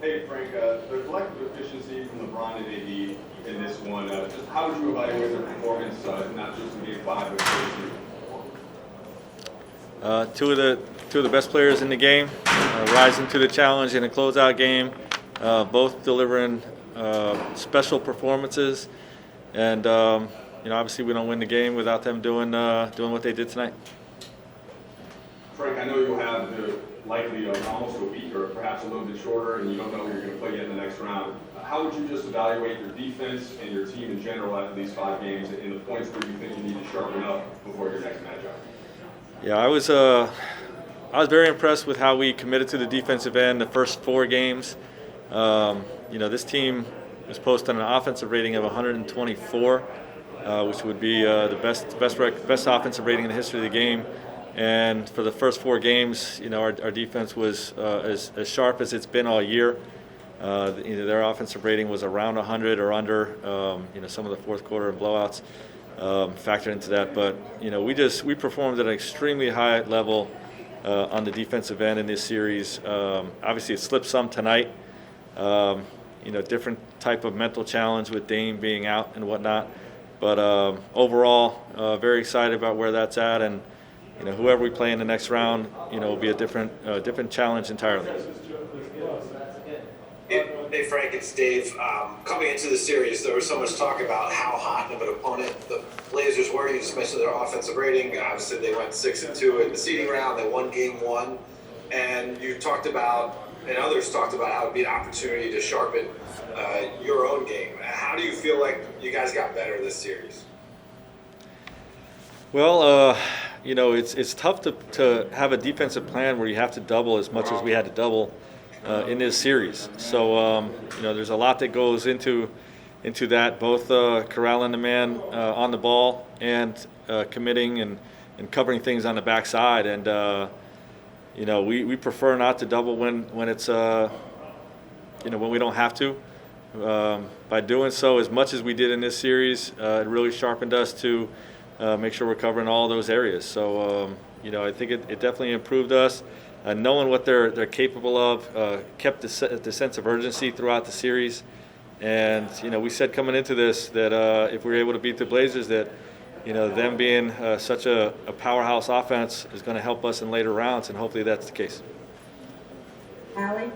Hey, Frank, the collective efficiency from LeBron and AD in this one, just how would you evaluate their performance, not just in Game 5, but in Two of the best players in the game, rising to the challenge in a closeout game, both delivering special performances, and obviously we don't win the game without them doing what they did tonight. Frank, I know you'll have the likely almost a week or perhaps a little bit shorter, and you don't know who you're going to play yet in the next round. How would you just evaluate your defense and your team in general after these 5 games and the points where you think you need to sharpen up before your next matchup? Yeah, I was very impressed with how we committed to the defensive end the first 4 games. This team was posting an offensive rating of 124, which would be the best offensive rating in the history of the game. And for the first 4 games, our defense was as sharp as it's been all year. Their offensive rating was around 100 or under. Some of the fourth quarter and blowouts factored into that. But we performed at an extremely high level on the defensive end in this series. Obviously, it slipped some tonight. Different type of mental challenge with Dame being out and whatnot. But overall, very excited about where that's at, and whoever we play in the next round, will be a different challenge entirely. Hey Frank, it's Dave. Coming into the series, there was so much talk about how hot of an opponent the Blazers were. You just mentioned their offensive rating. Obviously, they went 6-2 in the seeding round. They won Game 1, and you talked about, and others talked about how it would be an opportunity to sharpen your own game. How do you feel like you guys got better this series? Well, it's tough to have a defensive plan where you have to double as much as we had to double in this series. So, there's a lot that goes into that, both corralling the man on the ball and committing and covering things on the backside. And, we prefer not to double when it's, when we don't have to. By doing so, as much as we did in this series, it really sharpened us to make sure we're covering all those areas. So, I think it definitely improved us. Knowing what they're capable of kept the sense of urgency throughout the series. And, we said coming into this that if we were able to beat the Blazers, that, them being such a powerhouse offense is going to help us in later rounds, and hopefully that's the case. Allie?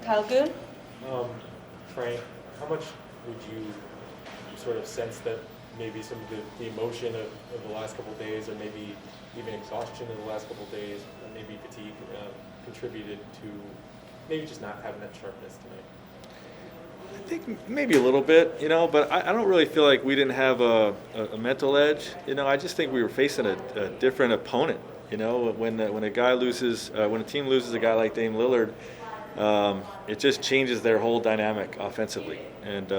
Kyle Goon? Frank, how much would you sort of sense that maybe some of the emotion of the last couple of days, or maybe even exhaustion in the last couple of days, or maybe fatigue, contributed to maybe just not having that sharpness tonight? I think maybe a little bit, but I don't really feel like we didn't have a mental edge. I just think we were facing a different opponent. When a guy loses, when a team loses a guy like Dame Lillard, it just changes their whole dynamic offensively. And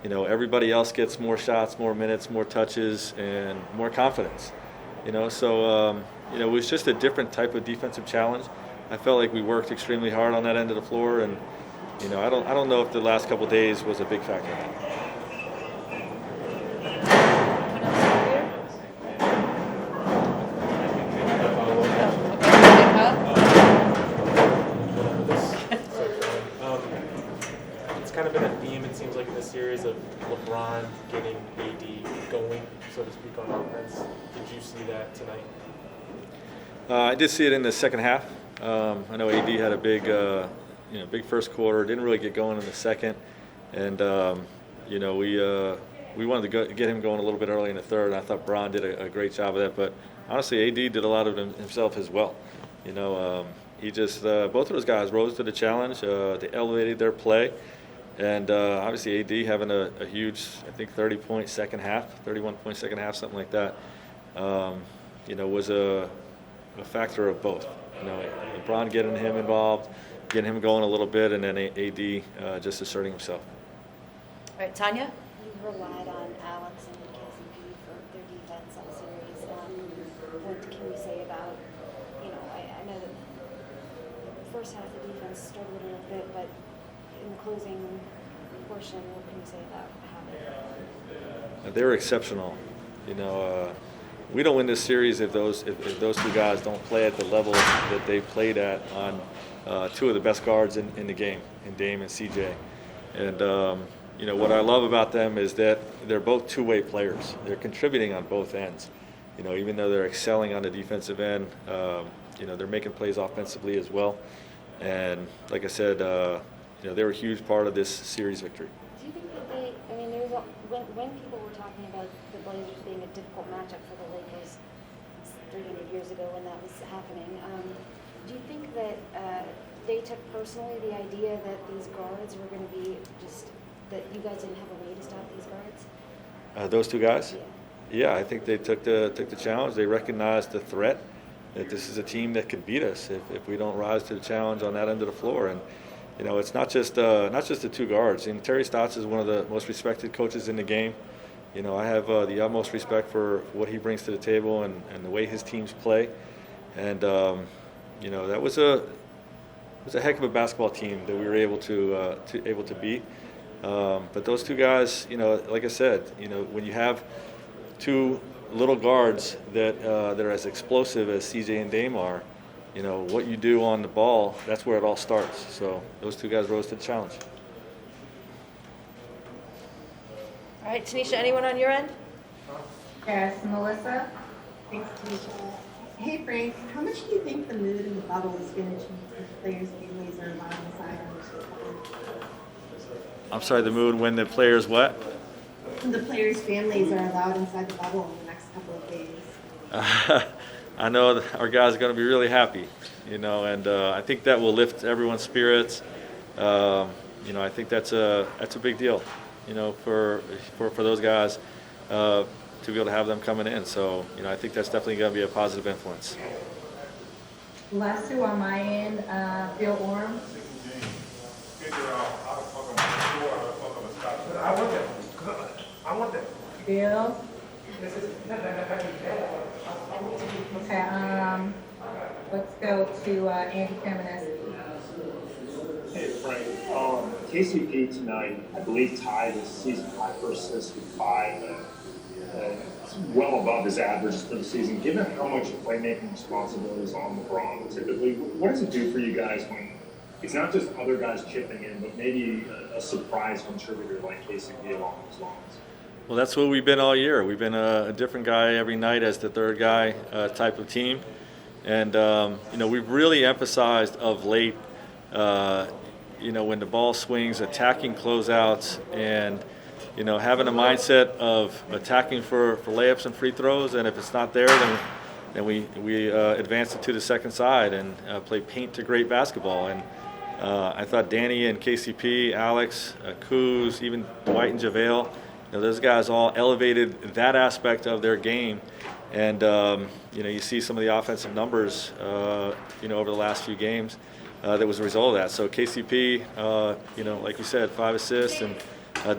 everybody else gets more shots, more minutes, more touches, and more confidence. So it was just a different type of defensive challenge. I felt like we worked extremely hard on that end of the floor, and I don't know if the last couple of days was a big factor in that. It's kind of been a theme, it seems like, in this series of LeBron getting AD going, so to speak, on offense. Did you see that tonight? I did see it in the second half. I know AD had a big first quarter. Didn't really get going in the second, and we wanted to get him going a little bit early in the third. And I thought Bron did a great job of that. But honestly, AD did a lot of it himself as well. He just both of those guys rose to the challenge. They elevated their play. And obviously AD having a huge, I think, 30-point second half, 31-point second half, something like that, was a factor of both. LeBron getting him involved, getting him going a little bit, and then AD just asserting himself. All right, Tanya? You relied on Alex and KCP for their defense on the series. What can you say about, I know that the first half of the defense struggled a little bit, but in the closing portion, what can you say about how They were exceptional. We don't win this series if those two guys don't play at the level that they played at on two of the best guards in the game, in Dame and CJ. And what I love about them is that they're both two-way players. They're contributing on both ends. Even though they're excelling on the defensive end, they're making plays offensively as well. And like I said, they were a huge part of this series victory. Do you think that when people were talking about the Blazers being a difficult matchup for the Lakers 300 years ago when that was happening, do you think that they took personally the idea that these guards were going to be that you guys didn't have a way to stop these guards? Those two guys? Yeah. Yeah, I think they took the challenge. They recognized the threat that this is a team that could beat us if we don't rise to the challenge on that end of the floor. And it's not just the two guards. And Terry Stotts is one of the most respected coaches in the game. I have the utmost respect for what he brings to the table and the way his teams play. And that was a heck of a basketball team that we were able to beat. But those two guys, like I said, when you have two little guards that are as explosive as CJ and Dame are, what you do on the ball, that's where it all starts. So those two guys rose to the challenge. All right, Tanisha, anyone on your end? Yes, Melissa? Thanks, Tanisha. Hey, Frank, how much do you think the mood in the bubble is going to change if players' families are allowed inside on the court? I'm sorry, the mood when the players what? When the players' families are allowed inside the bubble in the next couple of days. I know our guys are going to be really happy, and I think that will lift everyone's spirits. I think that's a big deal, for those guys to be able to have them coming in. So, I think that's definitely going to be a positive influence. Last two on my end, Bill Orm. I want that. Bill? Okay, let's go to Andy Kamenetsky. Hey Frank, KCP tonight, I believe tied his season high for assists with 5. It's well above his averages for the season. Given how much playmaking responsibility is on LeBron typically, what does it do for you guys when it's not just other guys chipping in, but maybe a surprise contributor like KCP along those lines? Well, that's what we've been all year. We've been a different guy every night as the third guy type of team. And, we've really emphasized of late, when the ball swings, attacking closeouts and, having a mindset of attacking for layups and free throws. And if it's not there, then we advance it to the second side and play paint to great basketball. And I thought Danny and KCP, Alex, Kuz, even Dwight and JaVale, those guys all elevated that aspect of their game. And, you see some of the offensive numbers, over the last few games that was a result of that. So KCP, like you said, 5 assists and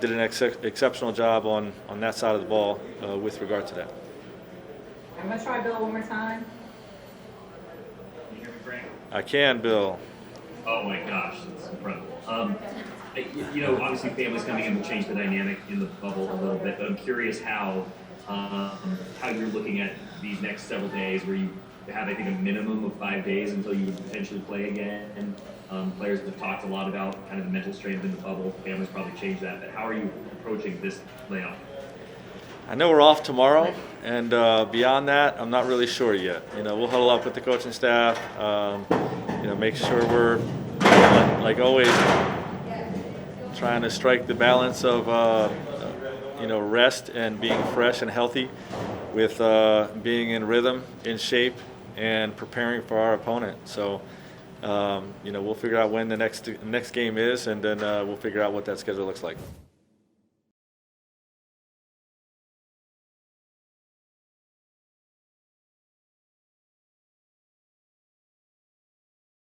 did an exceptional job on that side of the ball with regard to that. I'm going to try Bill one more time. Can you hear me, Frank? I can, Bill. Oh my gosh, that's incredible. Obviously families coming in will change the dynamic in the bubble a little bit, but I'm curious how you're looking at these next several days where you have, I think, a minimum of 5 days until you would potentially play again. And players have talked a lot about kind of the mental strength in the bubble. Families probably change that, but how are you approaching this layoff? I know we're off tomorrow, and beyond that, I'm not really sure yet. We'll huddle up with the coaching staff, make sure we're, like always, trying to strike the balance of, rest and being fresh and healthy with being in rhythm, in shape, and preparing for our opponent. So, we'll figure out when the next game is, and then we'll figure out what that schedule looks like.